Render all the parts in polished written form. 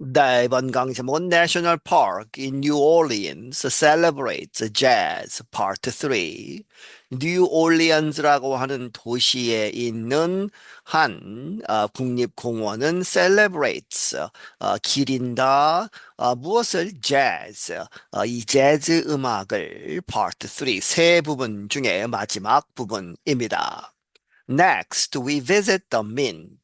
네, 이번 강의 제목은 National Park in New Orleans celebrates jazz part 3. 뉴 올리언즈라고 하는 도시에 있는 한 국립공원은 celebrates 기린다 무엇을 jazz 이 재즈 음악을 part 3 세 부분 중에 마지막 부분입니다. Next, we visit the Mint.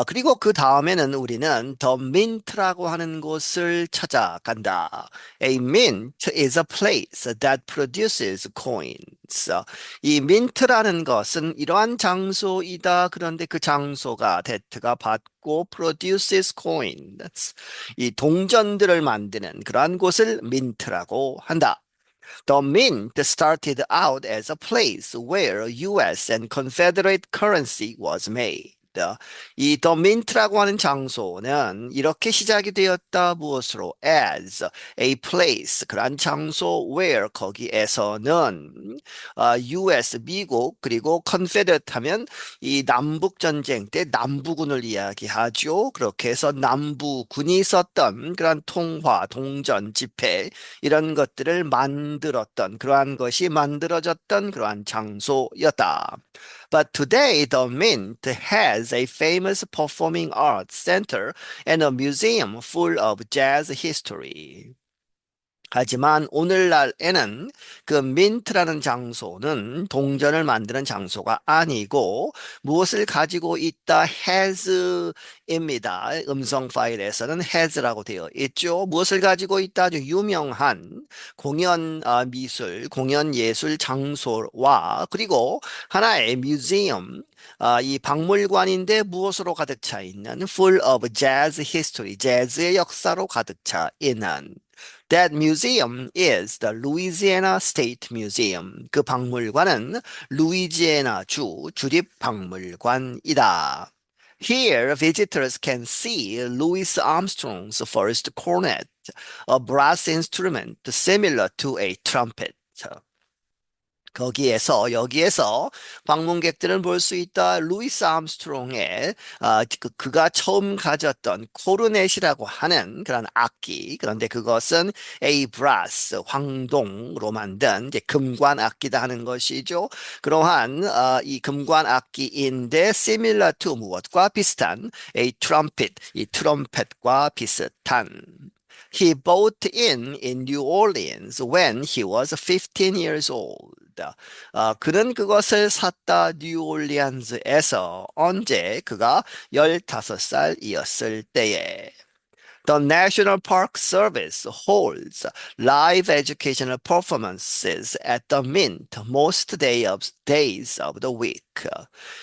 그리고 그 다음에는 우리는 The Mint라고 하는 곳을 찾아간다. A mint is a place that produces coins. 이 mint라는 것은 이러한 장소이다. 그런데 그 장소가 대트가 받고 produces coins. 이 동전들을 만드는 그러한 곳을 mint라고 한다. The Mint started out as a place where US and Confederate currency was made. 이 The Mint라고 하는 장소는 이렇게 시작이 되었다. 무엇으로? As a place. 그러한 장소 where 거기에서는 US 미국 그리고 Confederate 하면 이 남북 전쟁 때 남부군을 이야기하죠. 그렇게 해서 남부군이 썼던 그러한 통화, 동전, 지폐 이런 것들을 만들었던 그러한 것이 만들어졌던 그러한 장소였다. But today, the Mint has a famous performing arts center and a museum full of jazz history. 하지만 오늘날에는 그 민트라는 장소는 동전을 만드는 장소가 아니고 무엇을 가지고 있다? has입니다. 음성 파일에서는 has라고 되어 있죠. 무엇을 가지고 있다? 아주 유명한 공연 미술, 공연 예술 장소와 그리고 하나의 뮤지엄 이 박물관인데 무엇으로 가득 차 있는 full of jazz history, 재즈의 역사로 가득 차 있는 That museum is the Louisiana State Museum. 그 박물관은 루이지애나 주 주립박물관이다. Here, visitors can see Louis Armstrong's first cornet, a brass instrument similar to a trumpet. 여기에서 방문객들은 볼 수 있다. 루이스 암스트롱의 그가 처음 가졌던 코르넷이라고 하는 그런 악기. 그런데 그것은 A brass, 황동으로 만든 이제 금관 악기다 하는 것이죠. 그러한 이 금관 악기인데 similar to 무엇과 비슷한 A trumpet, 이 트럼펫과 비슷한 He bought in New Orleans when he was 15 years old. 그는 그것을 샀다 뉴올리안스에서 언제 그가 15살이었을 때에. The National Park Service holds live educational performances at the Mint most days of the week.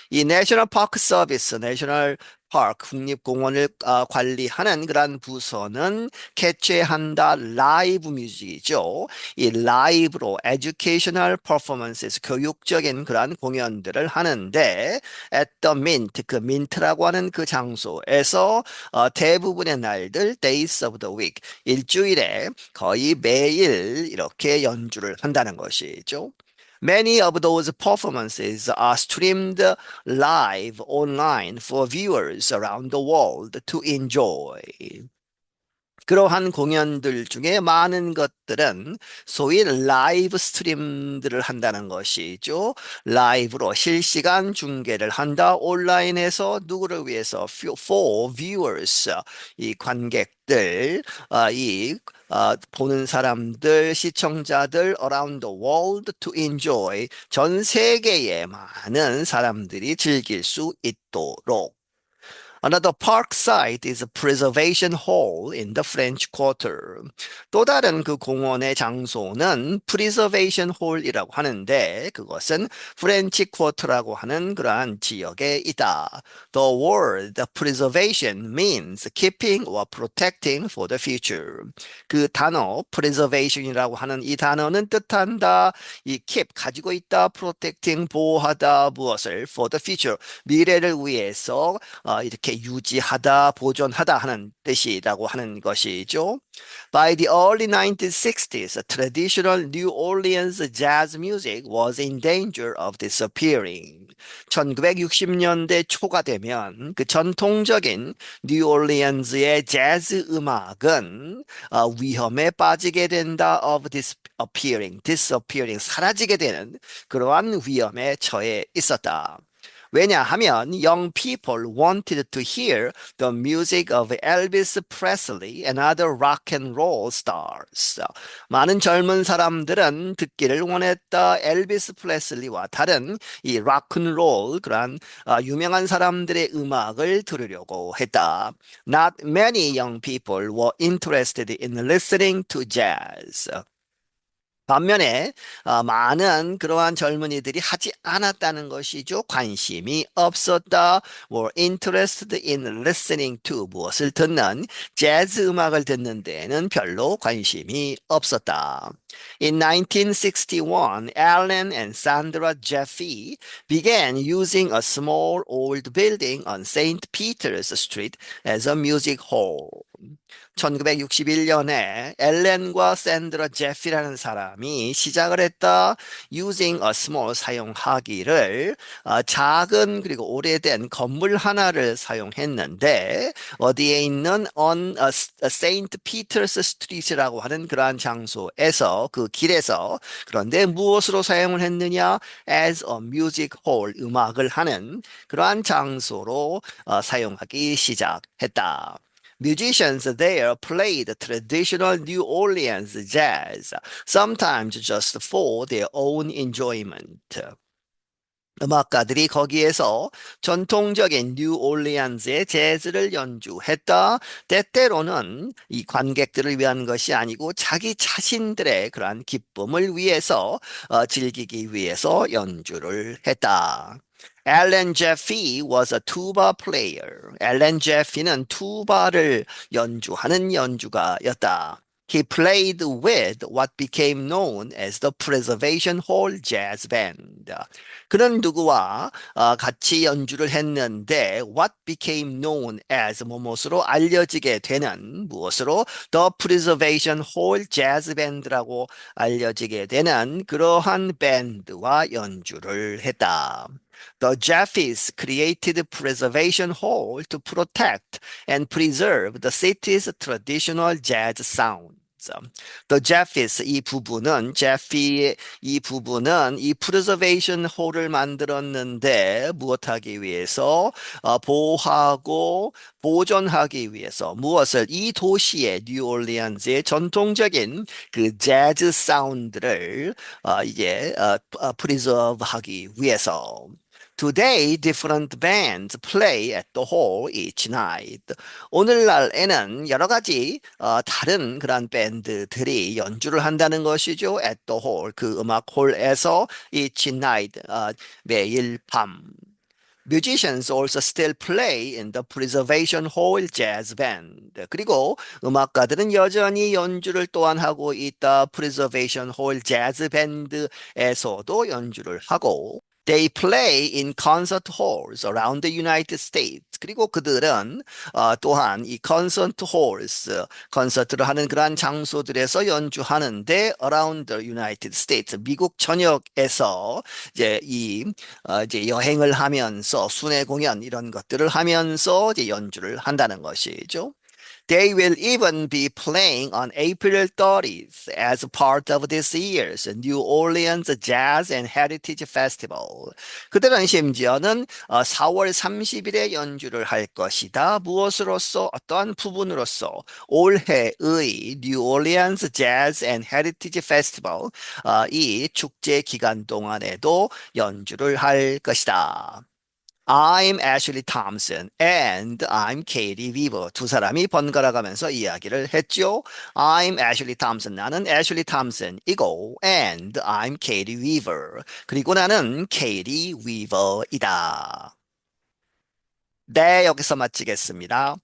이 National Park Service, National Park 국립공원을 관리하는 그러한 부서는 개최한다 라이브 뮤직이죠. 이 라이브로 educational performances 교육적인 그러한 공연들을 하는데 at the mint 그 민트라고 하는 그 장소에서 대부분의 날들 days of the week 일주일에 거의 매일 이렇게 연주를 한다는 것이죠. Many of those performances are streamed live online for viewers around the world to enjoy. 그러한 공연들 중에 많은 것들은 소위 라이브 스트림들을 한다는 것이죠. 라이브로 실시간 중계를 한다. 온라인에서 누구를 위해서? For viewers, 이 관객들, 보는 사람들, 시청자들 around the world to enjoy 전 세계의 많은 사람들이 즐길 수 있도록. Another park site is a preservation hall in the French Quarter. 또 다른 그 공원의 장소는 preservation hall이라고 하는데 그것은 프렌치 쿼터라고 하는 그러한 지역에 있다. The word preservation means keeping or protecting for the future. 그 단어 preservation이라고 하는 이 단어는 뜻한다. 이 keep 가지고 있다, protecting 보호하다 무엇을 for the future 미래를 위해서 이렇게 유지하다, 보존하다 하는 뜻이라고 하는 것이죠. By the early 1960s, traditional New Orleans jazz music was in danger of disappearing. 1960년대 초가 되면 그 전통적인 뉴올리언즈의 재즈 음악은 위험에 빠지게 된다 of disappearing, 사라지게 되는 그러한 위험에 처해 있었다. 왜냐하면 young people wanted to hear the music of Elvis Presley and other rock and roll stars. 많은 젊은 사람들은 듣기를 원했다. 엘비스 프레슬리와 다른 이 락앤롤 그러한 유명한 사람들의 음악을 들으려고 했다. Not many young people were interested in listening to jazz. 반면에 많은 그러한 젊은이들이 하지 않았다는 것이죠. 관심이 없었다. were interested in listening to 무엇을 듣는 재즈 음악을 듣는 데에는 별로 관심이 없었다. In 1961, Alan and Sandra Jeffy began using a small old building on St. Peter's Street as a music hall. 1961년에 엘렌과 샌드라 제피라는 사람이 시작을 했다. using a small 사용하기를 작은 그리고 오래된 건물 하나를 사용했는데 어디에 있는 on Saint Peter's Street이라고 하는 그러한 장소에서 그 길에서 그런데 무엇으로 사용을 했느냐? as a music hall 음악을 하는 그러한 장소로 사용하기 시작했다. Musicians there played traditional New Orleans jazz, sometimes just for their own enjoyment. 음악가들이 거기에서 전통적인 뉴올리안스의 재즈를 연주했다. 때때로는 이 관객들을 위한 것이 아니고 자기 자신들의 그러한 기쁨을 위해서 즐기기 위해서 연주를 했다. 앨런 제피 was a tuba player. 앨런 제피는 투바를 연주하는 연주가였다. He played with what became known as the Preservation Hall Jazz Band. 그는 누구와 같이 연주를 했는데 what became known as 무엇으로 알려지게 되는 무엇으로 The Preservation Hall Jazz Band라고 알려지게 되는 그러한 밴드와 연주를 했다. The Jeffys created Preservation Hall to protect and preserve the city's traditional jazz sound. The Jeffys 이 부부는 이 프리저베이션 홀을 만들었는데 무엇하기 위해서 보호하고 보존하기 위해서 무엇을 이 도시의 뉴올리언즈의 전통적인 그 재즈 사운드를 프리저브하기 위해서 Today, different bands play at the hall each night. 오늘날에는 여러 가지 다른 그런 밴드들이 연주를 한다는 것이죠. At the hall, 그 음악 홀에서 each night, 매일 밤. Musicians also still play in the Preservation Hall Jazz Band. 그리고 음악가들은 여전히 연주를 또한 하고 있다. Preservation Hall Jazz Band에서도 연주를 하고 They play in concert halls around the United States. 그리고 그들은 또한 이 콘서트 홀스, 콘서트를 하는 그러한 장소들에서 연주하는데 around the United States, 미국 전역에서 이제 여행을 하면서 순회 공연 이런 것들을 하면서 이제 연주를 한다는 것이죠. They will even be playing on April 30th as part of this year's New Orleans Jazz and Heritage Festival. 그들은 심지어는 4월 30일에 연주를 할 것이다. 무엇으로서 어떠한 부분으로서 올해의 New Orleans Jazz and Heritage Festival 이 축제 기간 동안에도 연주를 할 것이다. I'm Ashley Thompson and I'm Katie Weaver. 두 사람이 번갈아 가면서 이야기를 했죠. I'm Ashley Thompson. 나는 Ashley Thompson이고 and I'm Katie Weaver. 그리고 나는 Katie Weaver이다. 네, 여기서 마치겠습니다.